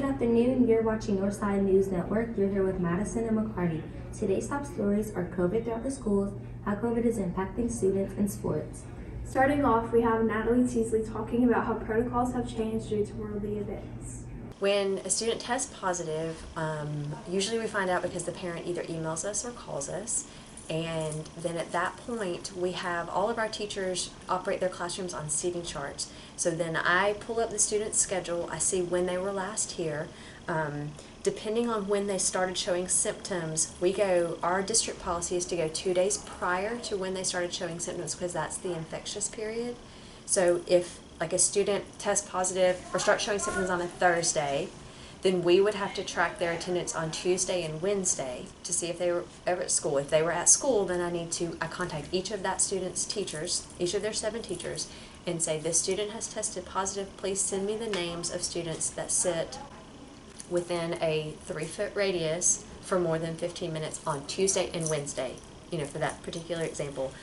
Good afternoon. You're watching Northside News Network. You're here with Madison and McCarty. Today's top stories are COVID throughout the schools, how COVID is impacting students, and sports. Starting off, we have Natalie Teasley talking about how protocols have changed due to worldly events. When a student tests positive, usually we find out because the parent either emails us or calls us. And then at that point, we have all of our teachers operate their classrooms on seating charts. So then I pull up the student's schedule, I see when they were last here. Depending on when they started showing symptoms, our district policy is to go 2 days prior to when they started showing symptoms because that's the infectious period. So if like a student tests positive or starts showing symptoms on a Thursday, then we would have to track their attendance on Tuesday and Wednesday to see if they were ever at school. If they were at school, then I contact each of that student's teachers, each of their 7 teachers, and say, this student has tested positive, please send me the names of students that sit within a 3-foot radius for more than 15 minutes on Tuesday and Wednesday, for that particular example.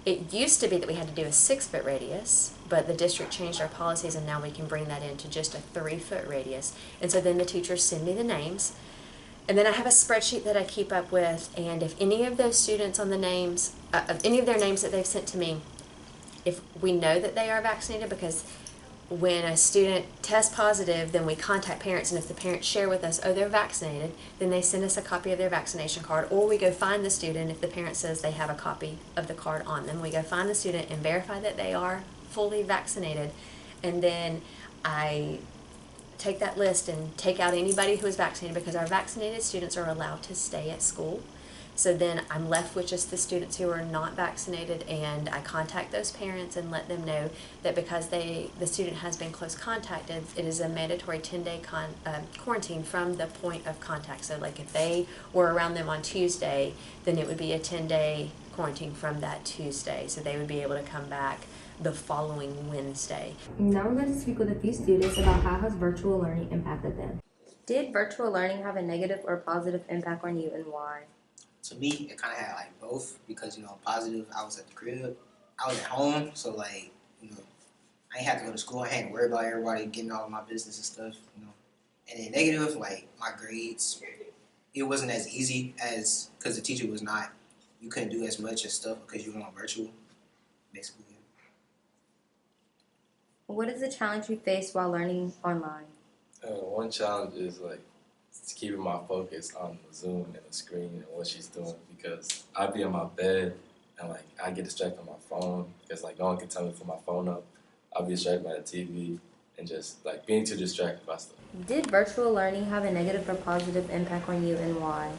It used to be that we had to do a 6-foot radius, but the district changed our policies and now we can bring that into just a 3-foot radius. And so then the teachers send me the names. And then I have a spreadsheet that I keep up with, and if any of those students on the names, of any of their names that they've sent to me, if we know that they are vaccinated, because when a student tests positive, then we contact parents, and if the parents share with us, oh, they're vaccinated, then they send us a copy of their vaccination card, or we go find the student. If the parent says they have a copy of the card on them, we go find the student and verify that they are fully vaccinated, and then I take that list and take out anybody who is vaccinated, because our vaccinated students are allowed to stay at school. So then I'm left with just the students who are not vaccinated, and I contact those parents and let them know that because the student has been close contacted, it is a mandatory 10-day quarantine from the point of contact. So like if they were around them on Tuesday, then it would be a 10-day quarantine from that Tuesday. So they would be able to come back the following Wednesday. Now we're going to speak with a few students about how has virtual learning impacted them. Did virtual learning have a negative or positive impact on you, and why? To me, it kind of had like both, because positive, I was at the crib, I was at home, so I ain't have to go to school. I ain't worry about everybody getting all of my business and stuff, And then negative, like my grades, it wasn't as easy as, because the teacher was not, you couldn't do as much and stuff because you were on virtual, basically. What is the challenge you faced while learning online? One challenge is keeping my focus on the Zoom and the screen and what she's doing, because I'd be in my bed and I get distracted on my phone because no one can tell me to put my phone up. I'll be distracted by the TV and just being too distracted by stuff. Did virtual learning have a negative or positive impact on you, and why?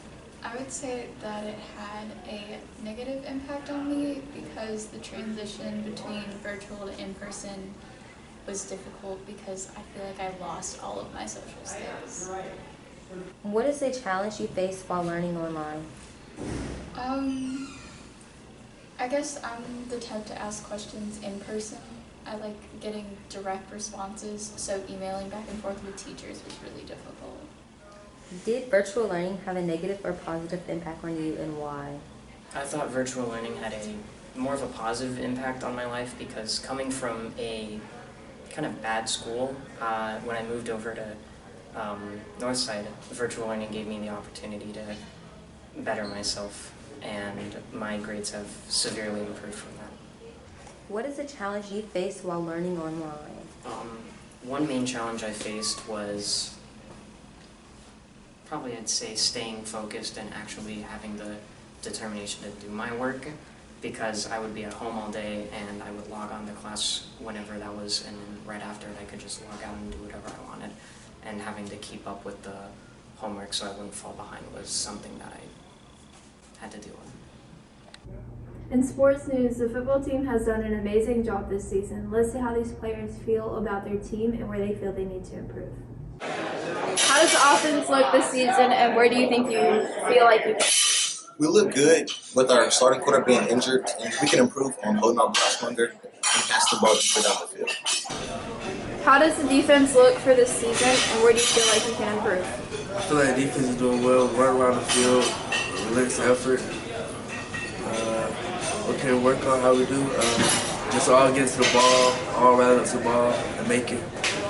I would say that it had a negative impact on me because the transition between virtual to in-person was difficult, because I feel like I lost all of my social skills. What is a challenge you faced while learning online? I guess I'm the type to ask questions in person. I like getting direct responses, so emailing back and forth with teachers was really difficult. Did virtual learning have a negative or positive impact on you, and why? I thought virtual learning had more of a positive impact on my life, because coming from a kind of bad school, when I moved over to Northside, virtual learning gave me the opportunity to better myself, and my grades have severely improved from that. What is a challenge you faced while learning online? One main challenge I faced was probably, I'd say, staying focused and actually having the determination to do my work, because I would be at home all day and I would log on to class whenever that was, and then right after it I could just log out and do whatever I wanted. And having to keep up with the homework so I wouldn't fall behind was something that I had to deal with. In sports news, the football team has done an amazing job this season. Let's see how these players feel about their team and where they feel they need to improve. How does the offense look this season, and where do you think you feel like you can? We look good with our starting quarterback being injured, and we can improve on holding our blocks longer and pass the ball deeper down the field. How does the defense look for this season, and where do you feel like you can improve? I feel like the defense is doing well, right around the field, relentless effort. Okay, work on how we do. Just all get to the ball, all rally up to the ball, and make it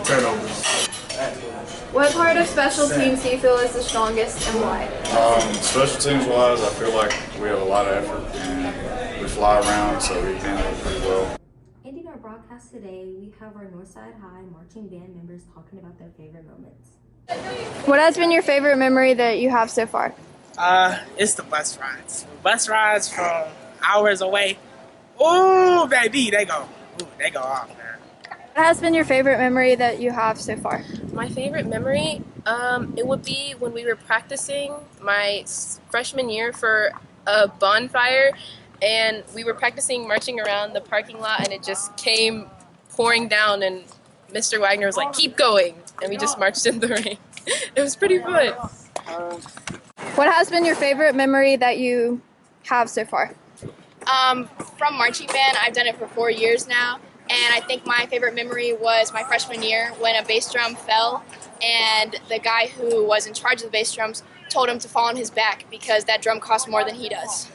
turnovers. What part of special teams do you feel is the strongest and why? Special teams wise, I feel like we have a lot of effort and we fly around, so we handle it pretty well. Ending our broadcast today, we have our Northside High marching band members talking about their favorite moments. What has been your favorite memory that you have so far? It's the bus rides. Bus rides from hours away. Ooh, baby, they go off, man. What has been your favorite memory that you have so far? My favorite memory, it would be when we were practicing my freshman year for a bonfire, and we were practicing marching around the parking lot, and it just came pouring down, and Mr. Wagner was like, "Keep going," and we just marched in the rain. It was pretty fun. What has been your favorite memory that you have so far? From marching band, I've done it for 4 years now, and I think my favorite memory was my freshman year when a bass drum fell, and the guy who was in charge of the bass drums told him to fall on his back because that drum costs more than he does.